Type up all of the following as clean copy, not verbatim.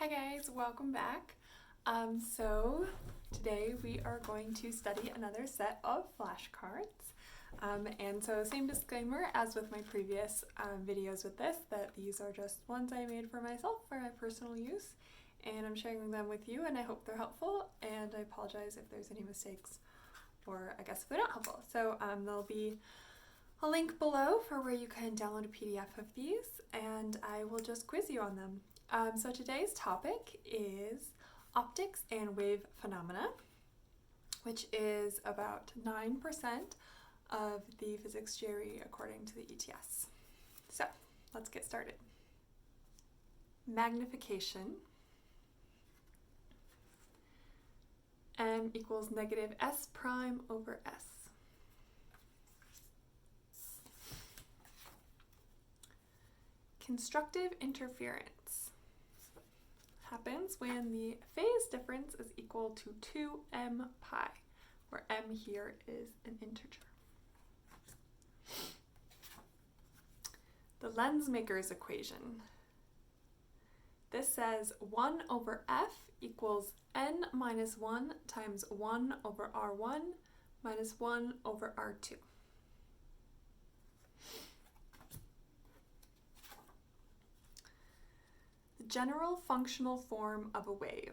Hi guys, welcome back. So today we are going to study another set of flashcards. And so same disclaimer as with my previous videos with this, that these are just ones I made for myself for my personal use, and I'm sharing them with you and I hope they're helpful, and I apologize if there's any mistakes or I guess if they're not helpful. So there'll be a link below for where you can download a PDF of these, and I will just quiz you on them. So today's topic is optics and wave phenomena, which is about 9% of the physics GRE according to the ETS. So let's get started. Magnification. M equals negative S prime over S. Constructive interference happens when the phase difference is equal to 2m pi, where m here is an integer. The lensmaker's equation. This says 1 over f equals n minus 1 times 1 over r1 minus 1 over r2. General functional form of a wave.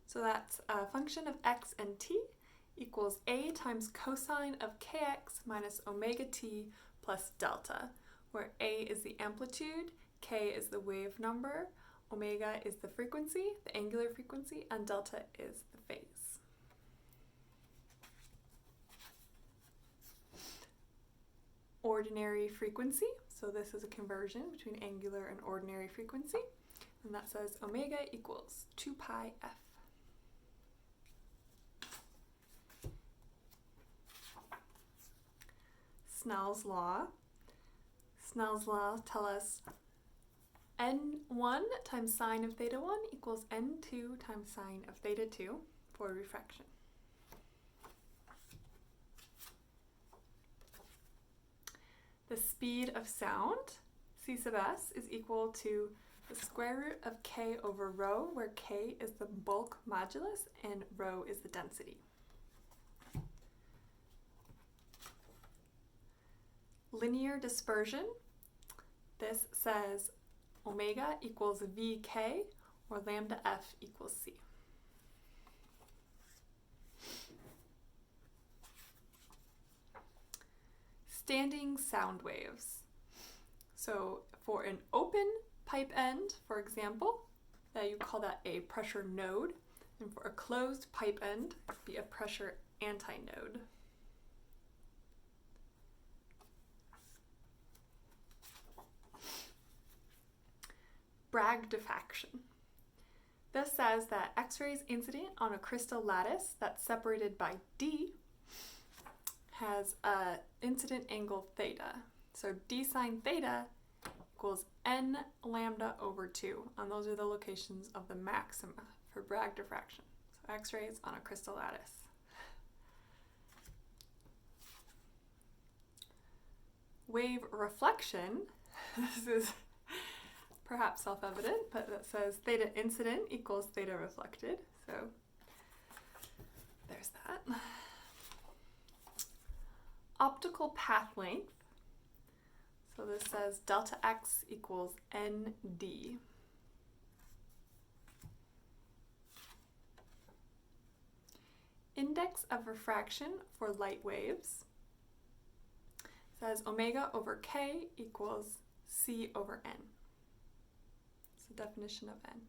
So that's a function of x and t equals a times cosine of kx minus omega t plus delta, where a is the amplitude, k is the wave number, omega is the frequency, the angular frequency, and delta is the phase. Ordinary frequency. So this is a conversion between angular and ordinary frequency, and that says omega equals 2 pi f. Snell's law. Snell's law tells us n1 times sine of theta 1 equals n2 times sine of theta 2 for refraction. The speed of sound, C sub s, is equal to the square root of k over rho, where k is the bulk modulus and rho is the density. Linear dispersion. This says omega equals vk, or lambda f equals c. Standing sound waves. So for an open pipe end, for example, you call that a pressure node, and for a closed pipe end, it would be a pressure antinode. Bragg diffraction. This says that X-rays incident on a crystal lattice that's separated by d has a incident angle theta. So d sine theta equals n lambda over 2, and those are the locations of the maxima for Bragg diffraction. So X-rays on a crystal lattice. Wave reflection. This is perhaps self-evident, but it says theta incident equals theta reflected. So there's that. Optical path length. So this says delta x equals nd. Index of refraction for light waves says omega over k equals c over n. It's the definition of n.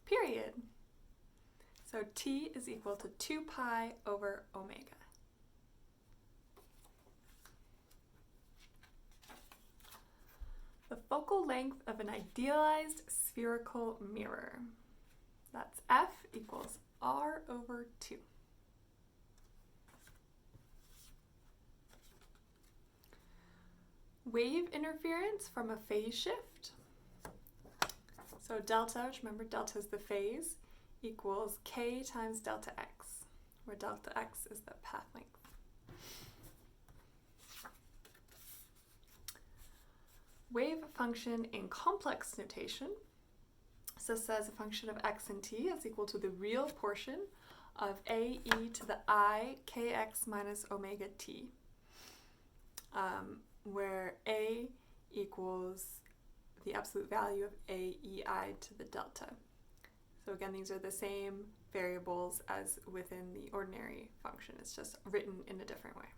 Period. So t is equal to 2 pi over omega. The focal length of an idealized spherical mirror. That's f equals r over 2. Wave interference from a phase shift. So delta, which remember delta is the phase, equals k times delta x, where delta x is the path length. function in complex notation. So this says a function of x and t is equal to the real portion of a e to the I kx minus omega t, where a equals the absolute value of a e I to the delta. So again, these are the same variables as within the ordinary function. It's just written in a different way.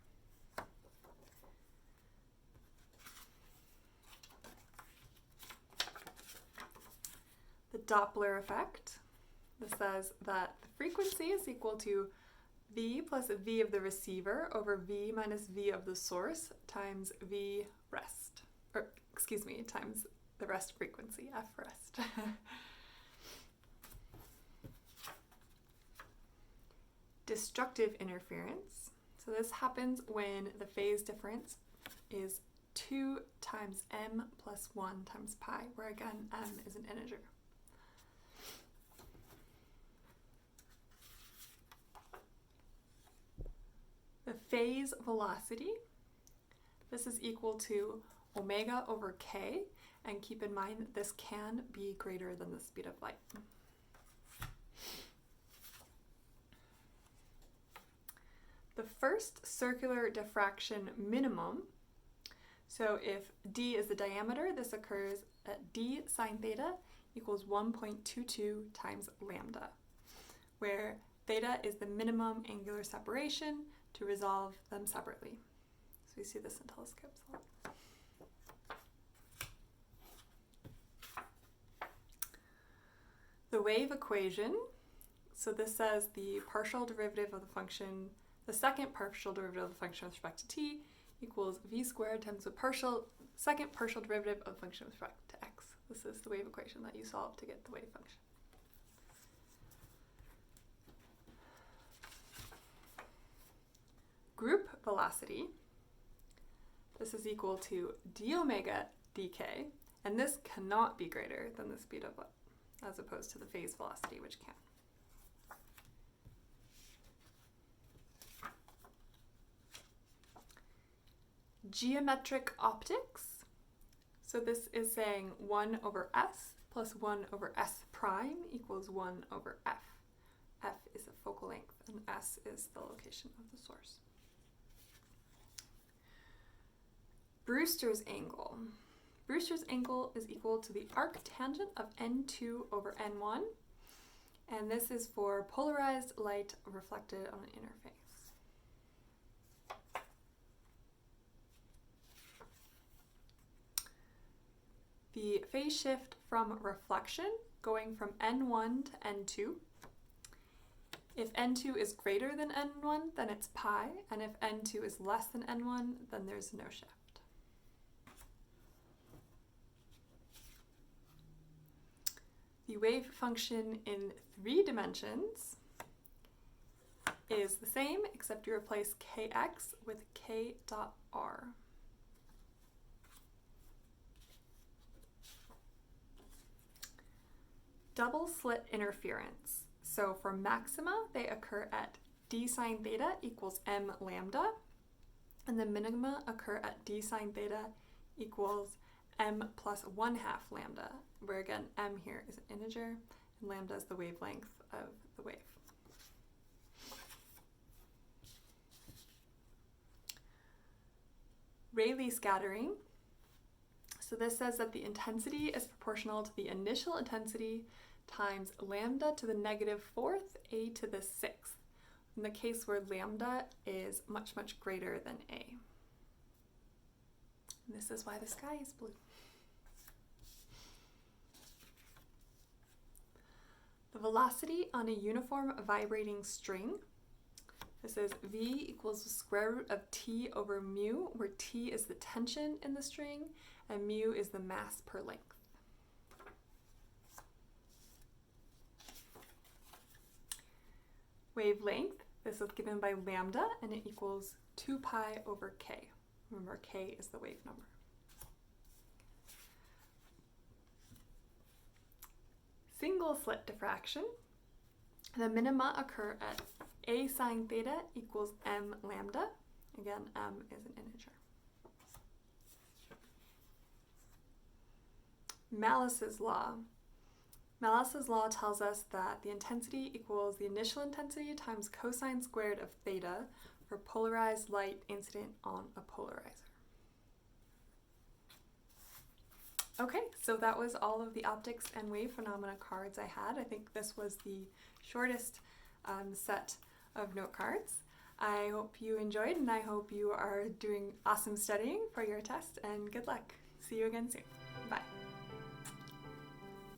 The Doppler effect. This says that the frequency is equal to v plus v of the receiver over v minus v of the source times v rest, or excuse me, times the rest frequency, f rest. Destructive interference. So this happens when the phase difference is 2 times m plus 1 times pi, where again m is an integer. The phase velocity, this is equal to omega over k, and keep in mind that this can be greater than the speed of light. The first circular diffraction minimum, so if d is the diameter, this occurs at d sine theta equals 1.22 times lambda, where theta is the minimum angular separation to resolve them separately. So we see this in telescopes a lot. The wave equation, so this says the partial derivative of the function, the second partial derivative of the function with respect to t equals v squared times the second partial derivative of the function with respect to x. This is the wave equation that you solve to get the wave function. Group velocity, this is equal to d omega dk, and this cannot be greater than the speed of light, as opposed to the phase velocity, which can. Geometric optics, so this is saying 1 over s plus 1 over s prime equals 1 over f. F is the focal length and s is the location of the source. Brewster's angle. Brewster's angle is equal to the arctangent of n2 over n1, and this is for polarized light reflected on an interface. The phase shift from reflection going from n1 to n2. If n2 is greater than n1, then it's pi, and if n2 is less than n1, then there's no shift. The wave function in 3 dimensions is the same, except you replace kx with k dot r. Double slit interference. So for maxima, they occur at d sine theta equals m lambda, and the minima occur at d sine theta equals m plus 1/2 lambda, where again m here is an integer and lambda is the wavelength of the wave. Rayleigh scattering. So this says that the intensity is proportional to the initial intensity times lambda to the -4th a to the 6th, in the case where lambda is much, much greater than a. And this is why the sky is blue. The velocity on a uniform vibrating string. This is v equals the square root of t over mu, where t is the tension in the string and mu is the mass per length. Wavelength, this is given by lambda and it equals 2 pi over k. Remember, k is the wave number. Single slit diffraction. The minima occur at a sine theta equals m lambda. Again, m is an integer. Malice's law. Malice's law tells us that the intensity equals the initial intensity times cosine squared of theta for polarized light incident on a polarizer. Okay, so that was all of the optics and wave phenomena cards I had. I think this was the shortest set of note cards. I hope you enjoyed, and I hope you are doing awesome studying for your test, and good luck. See you again soon.